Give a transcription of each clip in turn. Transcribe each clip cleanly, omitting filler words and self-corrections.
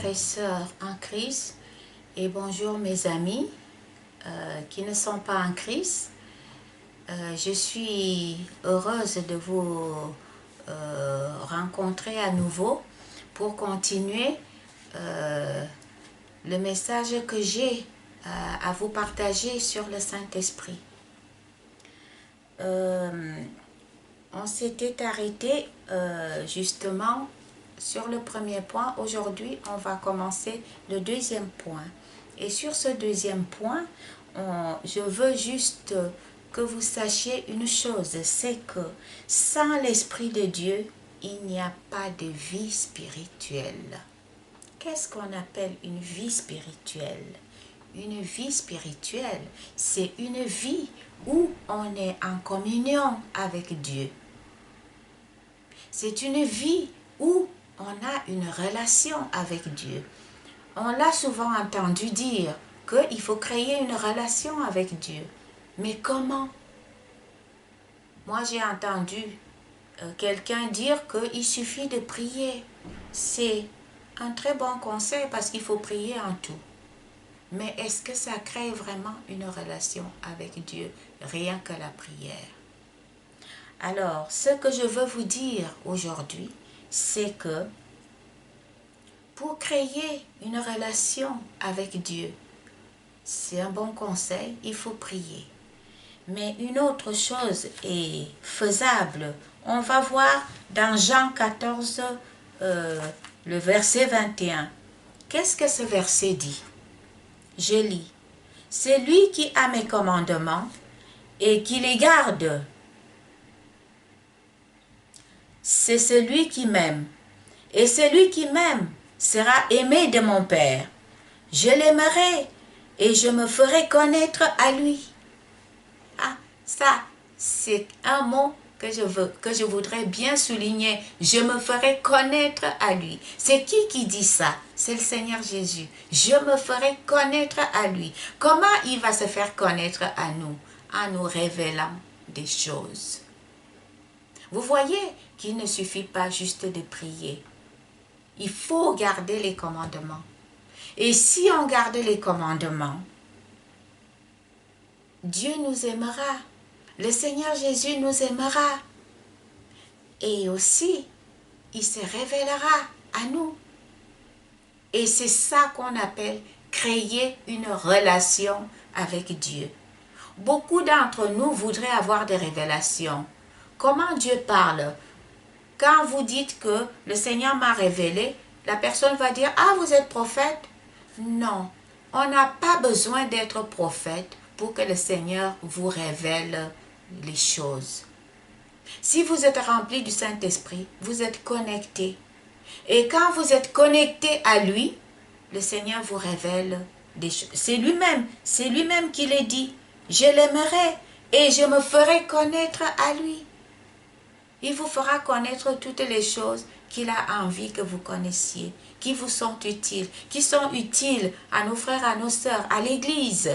frères et sœurs en Christ et bonjour mes amis qui ne sont pas en Christ. Je suis heureuse de vous rencontrer à nouveau pour continuer le message que j'ai à vous partager sur le Saint-Esprit. On s'était arrêté justement sur le premier point. Aujourd'hui, on va commencer le deuxième point. Et sur ce deuxième point, je veux juste que vous sachiez une chose, c'est que sans l'Esprit de Dieu, il n'y a pas de vie spirituelle. Qu'est-ce qu'on appelle une vie spirituelle? Une vie spirituelle, c'est une vie où on est en communion avec Dieu. C'est une vie où on a une relation avec Dieu. On l'a souvent entendu dire qu'il faut créer une relation avec Dieu. Mais comment? Moi, j'ai entendu quelqu'un dire qu'il suffit de prier. C'est un très bon conseil parce qu'il faut prier en tout. Mais est-ce que ça crée vraiment une relation avec Dieu, rien que la prière? Alors, ce que je veux vous dire aujourd'hui, c'est que pour créer une relation avec Dieu, c'est un bon conseil, il faut prier. Mais une autre chose est faisable. On va voir dans Jean 14, le verset 21. Qu'est-ce que ce verset dit? Je lis. « C'est lui qui a mes commandements et qui les garde. C'est celui qui m'aime. Et celui qui m'aime sera aimé de mon Père. Je l'aimerai et je me ferai connaître à lui. » Ah, ça, c'est un mot que je voudrais bien souligner. Je me ferai connaître à lui. C'est qui dit ça? C'est le Seigneur Jésus. Je me ferai connaître à lui. Comment il va se faire connaître à nous? En nous révélant des choses. Vous voyez qu'il ne suffit pas juste de prier. Il faut garder les commandements. Et si on garde les commandements, Dieu nous aimera. Le Seigneur Jésus nous aimera. Et aussi, il se révélera à nous. Et c'est ça qu'on appelle créer une relation avec Dieu. Beaucoup d'entre nous voudraient avoir des révélations. Comment Dieu parle? Quand vous dites que le Seigneur m'a révélé, la personne va dire « Ah, vous êtes prophète ?» Non, on n'a pas besoin d'être prophète pour que le Seigneur vous révèle les choses. Si vous êtes rempli du Saint-Esprit, vous êtes connecté. Et quand vous êtes connecté à lui, le Seigneur vous révèle des choses. C'est lui-même qui le dit. Je l'aimerai et je me ferai connaître à lui. Il vous fera connaître toutes les choses qu'il a envie que vous connaissiez, qui vous sont utiles, qui sont utiles à nos frères, à nos sœurs, à l'Église.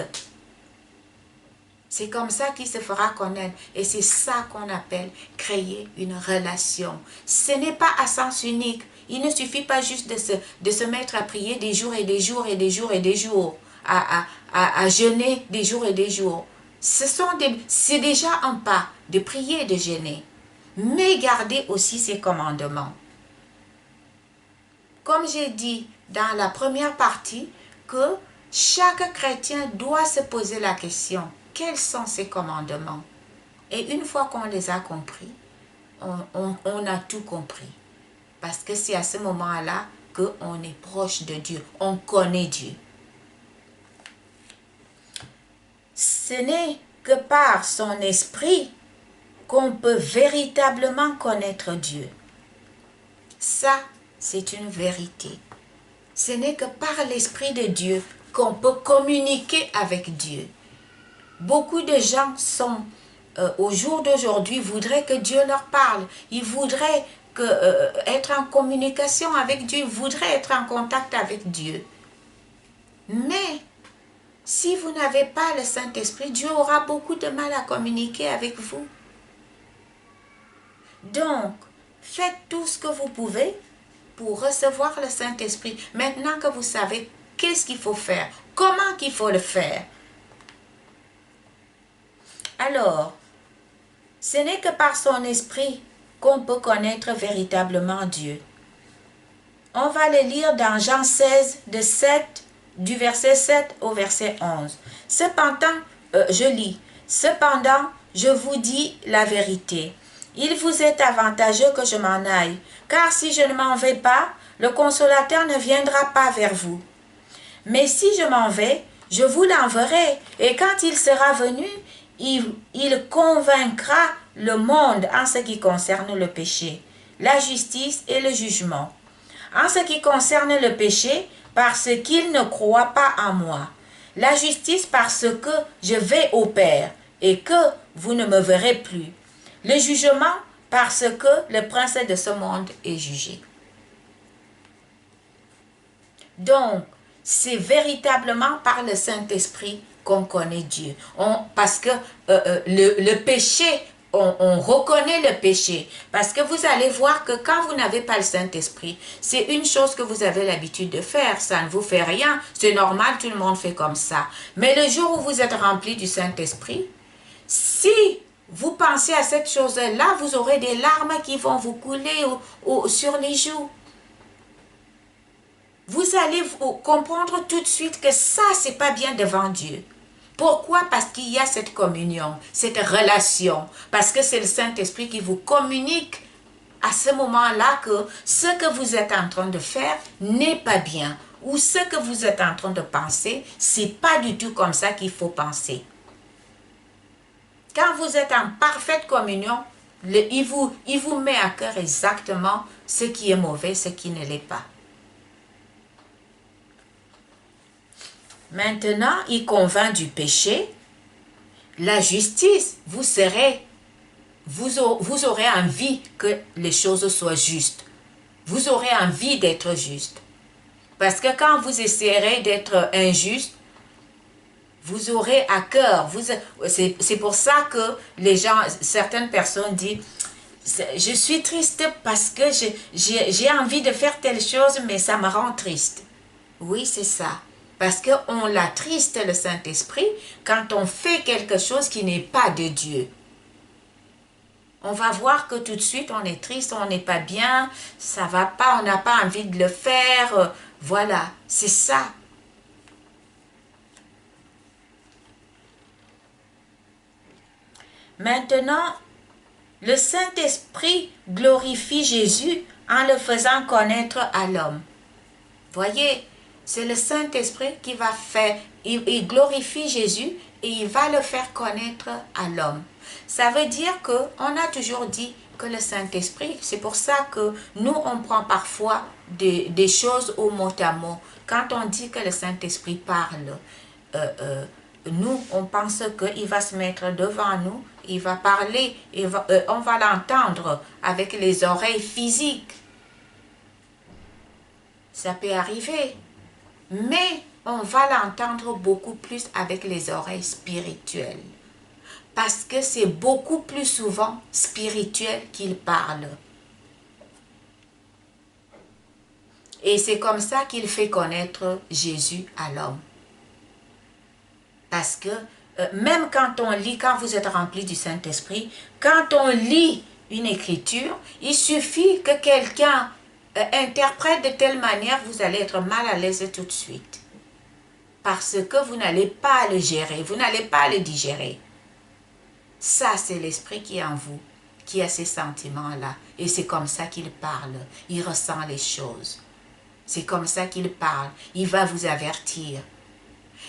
C'est comme ça qu'il se fera connaître. Et c'est ça qu'on appelle créer une relation. Ce n'est pas à sens unique. Il ne suffit pas juste de se mettre à prier des jours et des jours et des jours et des jours, à jeûner des jours et des jours. C'est déjà un pas de prier et de jeûner. Mais gardez aussi ses commandements. Comme j'ai dit dans la première partie, que chaque chrétien doit se poser la question, quels sont ses commandements? Et une fois qu'on les a compris, on a tout compris. Parce que c'est à ce moment-là qu'on est proche de Dieu, on connaît Dieu. Ce n'est que par son esprit qu'on peut véritablement connaître Dieu. Ça, c'est une vérité. Ce n'est que par l'Esprit de Dieu qu'on peut communiquer avec Dieu. Beaucoup de gens au jour d'aujourd'hui, voudraient que Dieu leur parle. Ils voudraient être en communication avec Dieu, ils voudraient être en contact avec Dieu. Mais, si vous n'avez pas le Saint-Esprit, Dieu aura beaucoup de mal à communiquer avec vous. Donc, faites tout ce que vous pouvez pour recevoir le Saint-Esprit. Maintenant que vous savez qu'est-ce qu'il faut faire, comment qu'il faut le faire. Alors, ce n'est que par son esprit qu'on peut connaître véritablement Dieu. On va le lire dans Jean 16, du verset 7 au verset 11. Cependant, je lis, « Cependant, je vous dis la vérité. Il vous est avantageux que je m'en aille, car si je ne m'en vais pas, le Consolateur ne viendra pas vers vous. Mais si je m'en vais, je vous l'enverrai, et quand il sera venu, il convaincra le monde en ce qui concerne le péché, la justice et le jugement. En ce qui concerne le péché, parce qu'il ne croit pas en moi. La justice parce que je vais au Père et que vous ne me verrez plus. Le jugement parce que le prince de ce monde est jugé. Donc, c'est véritablement par le Saint-Esprit qu'on connaît Dieu. Parce que le péché, on reconnaît le péché. Parce que vous allez voir que quand vous n'avez pas le Saint-Esprit, c'est une chose que vous avez l'habitude de faire. Ça ne vous fait rien. C'est normal, tout le monde fait comme ça. Mais le jour où vous êtes rempli du Saint-Esprit, si vous pensez à cette chose-là, vous aurez des larmes qui vont vous couler sur les joues. Vous allez comprendre tout de suite que ça, c'est pas bien devant Dieu. Pourquoi? Parce qu'il y a cette communion, cette relation. Parce que c'est le Saint-Esprit qui vous communique à ce moment-là que ce que vous êtes en train de faire n'est pas bien. Ou ce que vous êtes en train de penser, c'est pas du tout comme ça qu'il faut penser. Quand vous êtes en parfaite communion, il vous met à cœur exactement ce qui est mauvais, ce qui ne l'est pas. Maintenant, il convainc du péché, la justice, vous aurez envie que les choses soient justes. Vous aurez envie d'être juste. Parce que quand vous essayerez d'être injuste, vous aurez à cœur. C'est pour ça que certaines personnes disent, je suis triste parce que j'ai envie de faire telle chose, mais ça me rend triste. Oui, c'est ça. Parce qu'on l'attriste le Saint-Esprit quand on fait quelque chose qui n'est pas de Dieu. On va voir que tout de suite on est triste, on n'est pas bien, ça va pas, on n'a pas envie de le faire. Voilà, c'est ça. Maintenant, le Saint-Esprit glorifie Jésus en le faisant connaître à l'homme. Voyez, c'est le Saint-Esprit qui va faire, il glorifie Jésus et il va le faire connaître à l'homme. Ça veut dire qu'on a toujours dit que le Saint-Esprit, c'est pour ça que nous, on prend parfois des choses au mot à mot. Quand on dit que le Saint-Esprit parle, nous, on pense qu'il va se mettre devant nous, il va parler, on va l'entendre avec les oreilles physiques. Ça peut arriver. Mais on va l'entendre beaucoup plus avec les oreilles spirituelles. Parce que c'est beaucoup plus souvent spirituel qu'il parle. Et c'est comme ça qu'il fait connaître Jésus à l'homme. Parce que même quand on lit, quand vous êtes rempli du Saint-Esprit, quand on lit une écriture, il suffit que quelqu'un interprète de telle manière, vous allez être mal à l'aise tout de suite. Parce que vous n'allez pas le gérer, vous n'allez pas le digérer. Ça, c'est l'Esprit qui est en vous, qui a ces sentiments-là. Et c'est comme ça qu'il parle. Il ressent les choses. C'est comme ça qu'il parle. Il va vous avertir.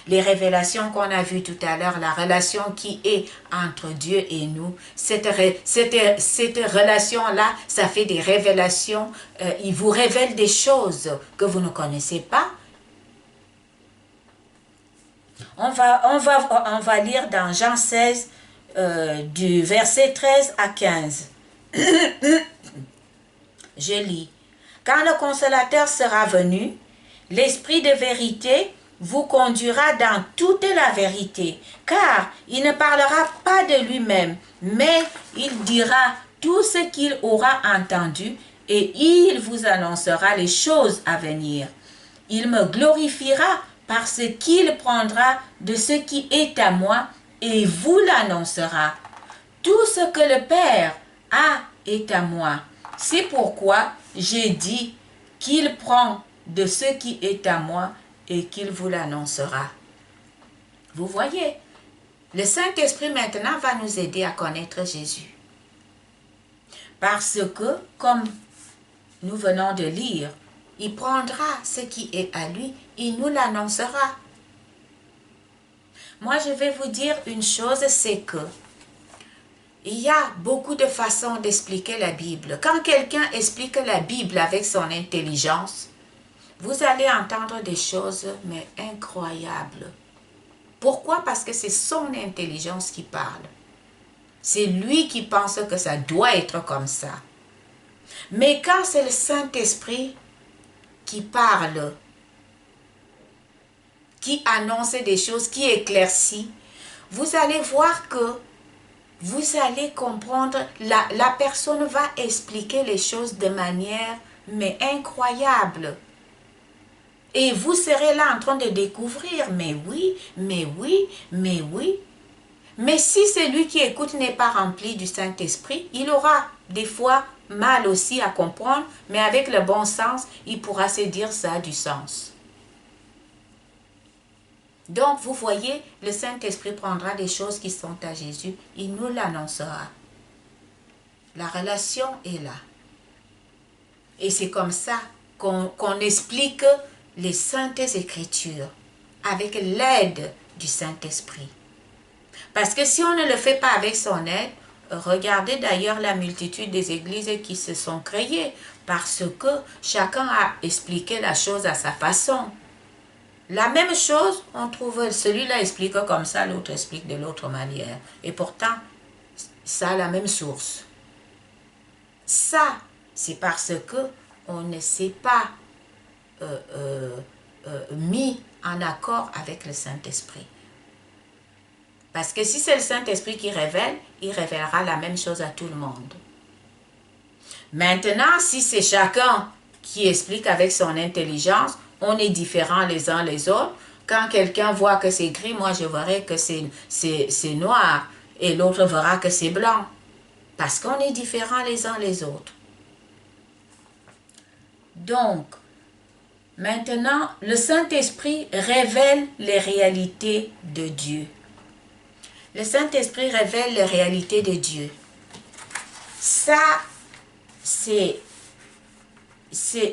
Les révélations qu'on a vues tout à l'heure, la relation qui est entre Dieu et nous, cette relation-là, ça fait des révélations. Il vous révèle des choses que vous ne connaissez pas. On va lire dans Jean 16, du verset 13 à 15. Je lis. Quand le Consolateur sera venu, l'Esprit de vérité vous conduira dans toute la vérité, car il ne parlera pas de lui-même, mais il dira tout ce qu'il aura entendu et il vous annoncera les choses à venir. Il me glorifiera parce qu'il prendra de ce qui est à moi et vous l'annoncera. Tout ce que le Père a est à moi. C'est pourquoi j'ai dit qu'il prend de ce qui est à moi et qu'il vous l'annoncera. Vous voyez, le Saint-Esprit maintenant va nous aider à connaître Jésus. Parce que, comme nous venons de lire, il prendra ce qui est à lui, il nous l'annoncera. Moi, je vais vous dire une chose, c'est que il y a beaucoup de façons d'expliquer la Bible. Quand quelqu'un explique la Bible avec son intelligence, vous allez entendre des choses, mais incroyables. Pourquoi? Parce que c'est son intelligence qui parle. C'est lui qui pense que ça doit être comme ça. Mais quand c'est le Saint-Esprit qui parle, qui annonce des choses, qui éclaircit, vous allez voir que vous allez comprendre, la personne va expliquer les choses de manière mais incroyable. Et vous serez là en train de découvrir, mais oui, mais oui, mais oui. Mais si celui qui écoute n'est pas rempli du Saint-Esprit, il aura des fois mal aussi à comprendre, mais avec le bon sens, il pourra se dire ça a du sens. Donc, vous voyez, le Saint-Esprit prendra des choses qui sont à Jésus, il nous l'annoncera. La relation est là. Et c'est comme ça qu'on explique les saintes Écritures, avec l'aide du Saint-Esprit. Parce que si on ne le fait pas avec son aide, regardez d'ailleurs la multitude des églises qui se sont créées, parce que chacun a expliqué la chose à sa façon. La même chose, on trouve, celui-là explique comme ça, l'autre explique de l'autre manière. Et pourtant, ça a la même source. Ça, c'est parce que on ne s'est pas mis en accord avec le Saint-Esprit. Parce que si c'est le Saint-Esprit qui révèle, il révélera la même chose à tout le monde. Maintenant, si c'est chacun qui explique avec son intelligence, on est différents les uns les autres. Quand quelqu'un voit que c'est gris, moi je verrai que c'est noir et l'autre verra que c'est blanc. Parce qu'on est différents les uns les autres. Donc, maintenant, le Saint-Esprit révèle les réalités de Dieu. Le Saint-Esprit révèle les réalités de Dieu. Ça, c'est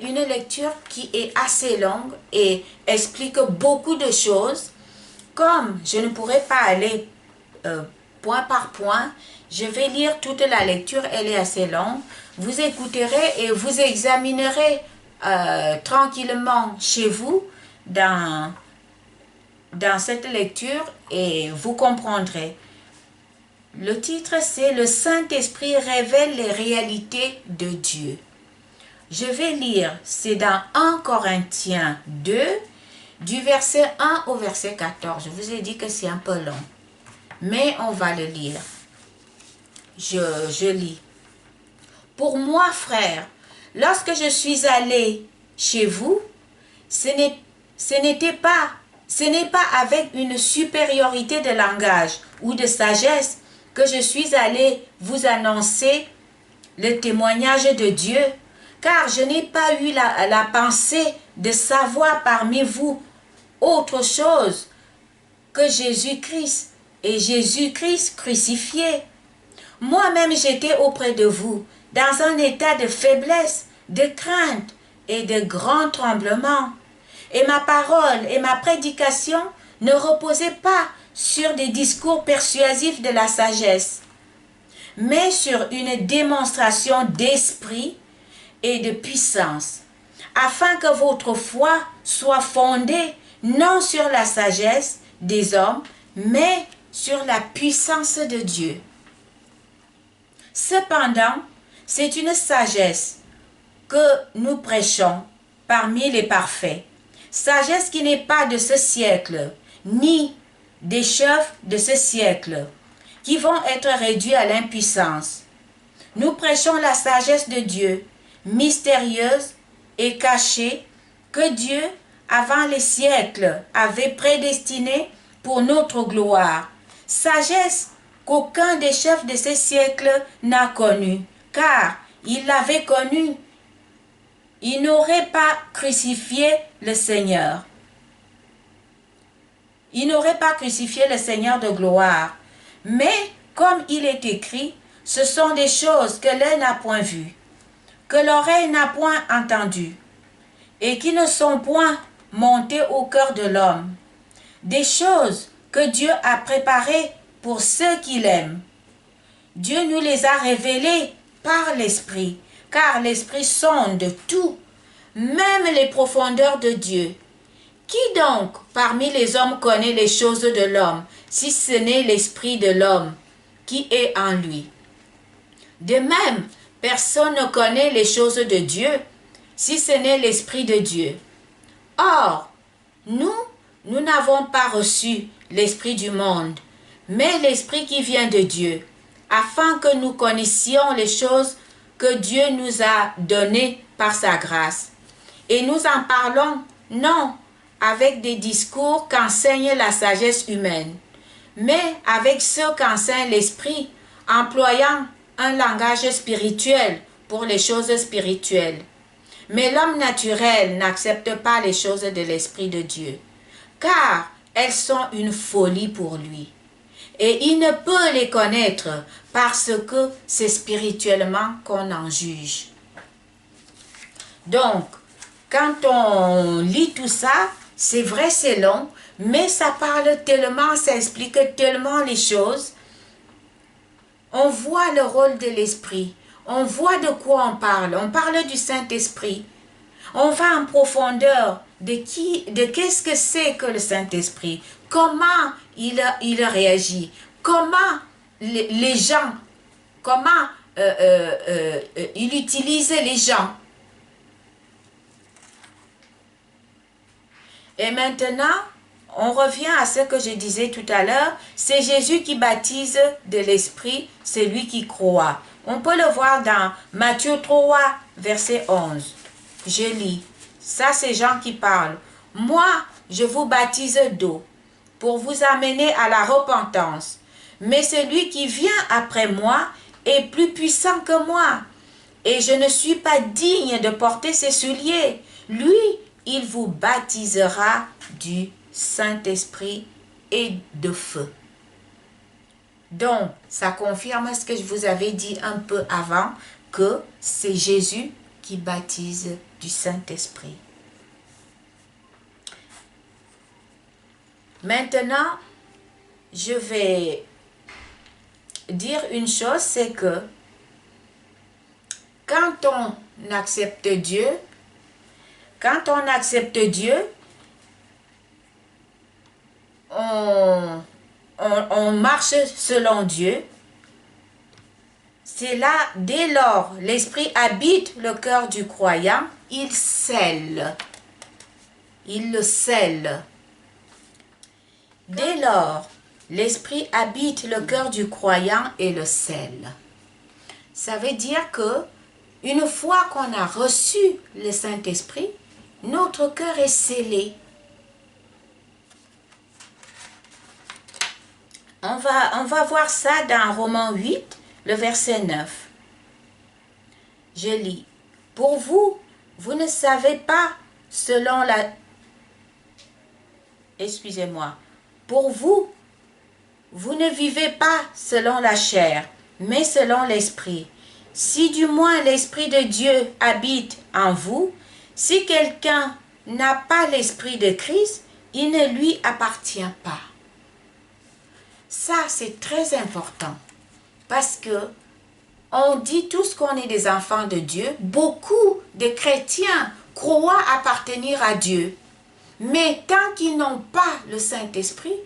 une lecture qui est assez longue et explique beaucoup de choses. Comme je ne pourrais pas aller point par point, je vais lire toute la lecture, elle est assez longue. Vous écouterez et vous examinerez tranquillement chez vous dans cette lecture et vous comprendrez. Le titre c'est « Le Saint-Esprit révèle les réalités de Dieu ». Je vais lire, c'est dans 1 Corinthiens 2, du verset 1 au verset 14. Je vous ai dit que c'est un peu long, mais on va le lire. Je lis. Pour moi, frère, lorsque je suis allé chez vous, ce n'est pas avec une supériorité de langage ou de sagesse que je suis allé vous annoncer le témoignage de Dieu, car je n'ai pas eu la pensée de savoir parmi vous autre chose que Jésus-Christ et Jésus-Christ crucifié. Moi-même j'étais auprès de vous dans un état de faiblesse, de crainte et de grand tremblement. Et ma parole et ma prédication ne reposaient pas sur des discours persuasifs de la sagesse, mais sur une démonstration d'esprit et de puissance, afin que votre foi soit fondée non sur la sagesse des hommes, mais sur la puissance de Dieu. Cependant, c'est une sagesse que nous prêchons parmi les parfaits, sagesse qui n'est pas de ce siècle, ni des chefs de ce siècle, qui vont être réduits à l'impuissance. Nous prêchons la sagesse de Dieu, mystérieuse et cachée que Dieu, avant les siècles, avait prédestinée pour notre gloire. Sagesse qu'aucun des chefs de ces siècles n'a connue, car il l'avait connue. Il n'aurait pas crucifié le Seigneur. Il n'aurait pas crucifié le Seigneur de gloire. Mais, comme il est écrit, ce sont des choses que l'œil n'a point vues, que l'oreille n'a point entendues, et qui ne sont point montées au cœur de l'homme. Des choses que Dieu a préparées pour ceux qui l'aiment. Dieu nous les a révélées par l'Esprit, car l'Esprit sonde tout, même les profondeurs de Dieu. Qui donc parmi les hommes connaît les choses de l'homme, si ce n'est l'Esprit de l'homme qui est en lui? De même, personne ne connaît les choses de Dieu, si ce n'est l'Esprit de Dieu. Or, nous n'avons pas reçu l'Esprit du monde, mais l'Esprit qui vient de Dieu, afin que nous connaissions les choses que Dieu nous a données par sa grâce. Et nous en parlons, non avec des discours qu'enseigne la sagesse humaine, mais avec ceux qu'enseigne l'Esprit, employant un langage spirituel pour les choses spirituelles. Mais l'homme naturel n'accepte pas les choses de l'Esprit de Dieu, car elles sont une folie pour lui. Et il ne peut les connaître parce que c'est spirituellement qu'on en juge. Donc, quand on lit tout ça, c'est vrai, c'est long, mais ça parle tellement, ça explique tellement les choses. On voit le rôle de l'Esprit. On voit de quoi on parle. On parle du Saint-Esprit. On va en profondeur de qu'est-ce que c'est que le Saint-Esprit. Comment il réagit. Comment les gens, comment il utilise les gens. Et maintenant, on revient à ce que je disais tout à l'heure. C'est Jésus qui baptise de l'Esprit celui qui croit. On peut le voir dans Matthieu 3, verset 11. Je lis. Ça, c'est Jean qui parle. Moi, je vous baptise d'eau pour vous amener à la repentance. Mais celui qui vient après moi est plus puissant que moi. Et je ne suis pas digne de porter ses souliers. Lui, il vous baptisera du Saint-Esprit et de feu. Donc, ça confirme ce que je vous avais dit un peu avant, que c'est Jésus qui baptise du Saint-Esprit. Maintenant, je vais dire une chose, c'est que quand on accepte Dieu, on marche selon Dieu. C'est là, dès lors, l'Esprit habite le cœur du croyant, il scelle. Il le scelle. Dès lors, l'Esprit habite le cœur du croyant et le scelle. Ça veut dire que une fois qu'on a reçu le Saint-Esprit, notre cœur est scellé. On va voir ça dans Romains 8, le verset 9. Je lis. Pour vous, vous ne savez pas selon la... Excusez-moi. Pour vous, vous ne vivez pas selon la chair, mais selon l'Esprit. Si du moins l'Esprit de Dieu habite en vous, si quelqu'un n'a pas l'Esprit de Christ, il ne lui appartient pas. Ça, c'est très important parce que on dit tous qu'on est des enfants de Dieu. Beaucoup de chrétiens croient appartenir à Dieu. Mais tant qu'ils n'ont pas le Saint-Esprit,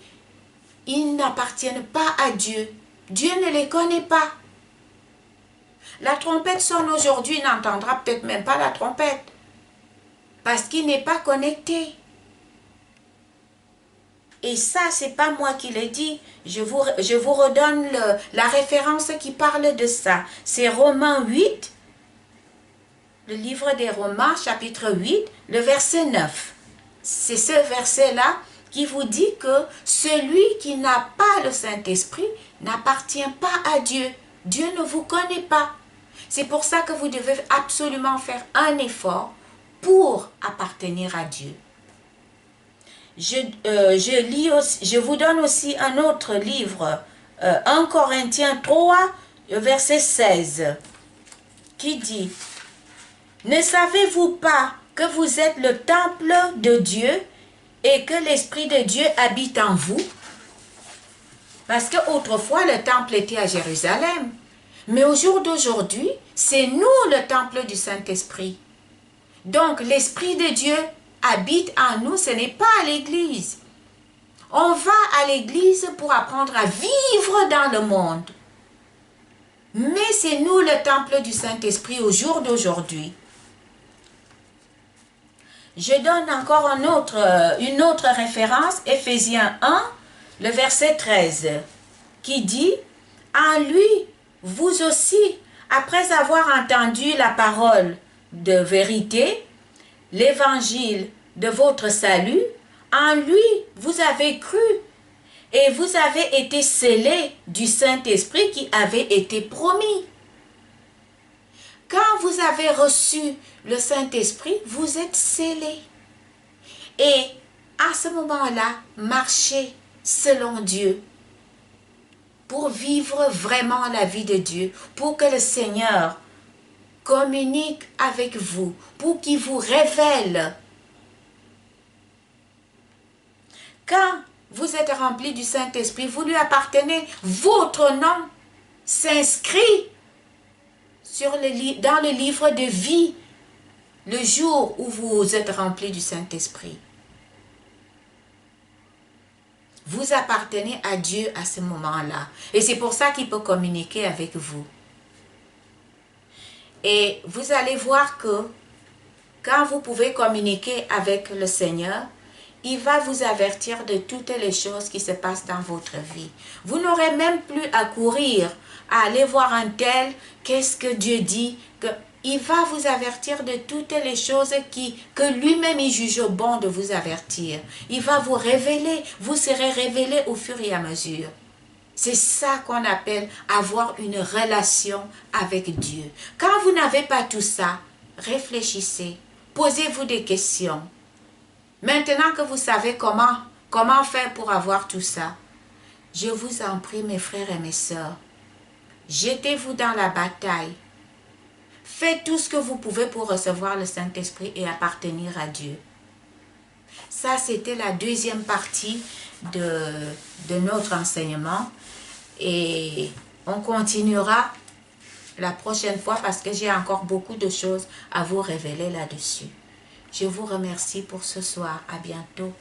ils n'appartiennent pas à Dieu. Dieu ne les connaît pas. La trompette sonne aujourd'hui, il n'entendra peut-être même pas la trompette parce qu'il n'est pas connecté. Et ça, c'est pas moi qui le dis. Je vous redonne la référence qui parle de ça. C'est Romains 8, le livre des Romains, chapitre 8, le verset 9. C'est ce verset-là qui vous dit que celui qui n'a pas le Saint-Esprit n'appartient pas à Dieu. Dieu ne vous connaît pas. C'est pour ça que vous devez absolument faire un effort pour appartenir à Dieu. Je vous donne aussi un autre livre, 1 Corinthiens 3, verset 16, qui dit « Ne savez-vous pas que vous êtes le temple de Dieu et que l'Esprit de Dieu habite en vous ?» Parce qu'autrefois, le temple était à Jérusalem. Mais au jour d'aujourd'hui, c'est nous le temple du Saint-Esprit. Donc, l'Esprit de Dieu habite en nous, ce n'est pas à l'église. On va à l'église pour apprendre à vivre dans le monde. Mais c'est nous le temple du Saint-Esprit au jour d'aujourd'hui. Je donne encore une autre référence, Éphésiens 1, le verset 13, qui dit « En lui, vous aussi, après avoir entendu la parole de vérité, l'évangile de votre salut, en lui, vous avez cru et vous avez été scellés du Saint-Esprit qui avait été promis. » Quand vous avez reçu le Saint-Esprit, vous êtes scellés. Et à ce moment-là, marchez selon Dieu pour vivre vraiment la vie de Dieu, pour que le Seigneur communique avec vous, pour qu'il vous révèle. Quand vous êtes rempli du Saint-Esprit, vous lui appartenez, votre nom s'inscrit dans le livre de vie le jour où vous êtes rempli du Saint-Esprit. Vous appartenez à Dieu à ce moment-là. Et c'est pour ça qu'il peut communiquer avec vous. Et vous allez voir que quand vous pouvez communiquer avec le Seigneur, il va vous avertir de toutes les choses qui se passent dans votre vie. Vous n'aurez même plus à courir, à aller voir un tel, qu'est-ce que Dieu dit, il va vous avertir de toutes les choses que lui-même il juge bon de vous avertir. Il va vous révéler, vous serez révélé au fur et à mesure. C'est ça qu'on appelle avoir une relation avec Dieu. Quand vous n'avez pas tout ça, réfléchissez, posez-vous des questions. Maintenant que vous savez comment faire pour avoir tout ça, je vous en prie mes frères et mes sœurs, jetez-vous dans la bataille. Faites tout ce que vous pouvez pour recevoir le Saint-Esprit et appartenir à Dieu. Ça, c'était la deuxième partie de notre enseignement. Et on continuera la prochaine fois parce que j'ai encore beaucoup de choses à vous révéler là-dessus. Je vous remercie pour ce soir. À bientôt.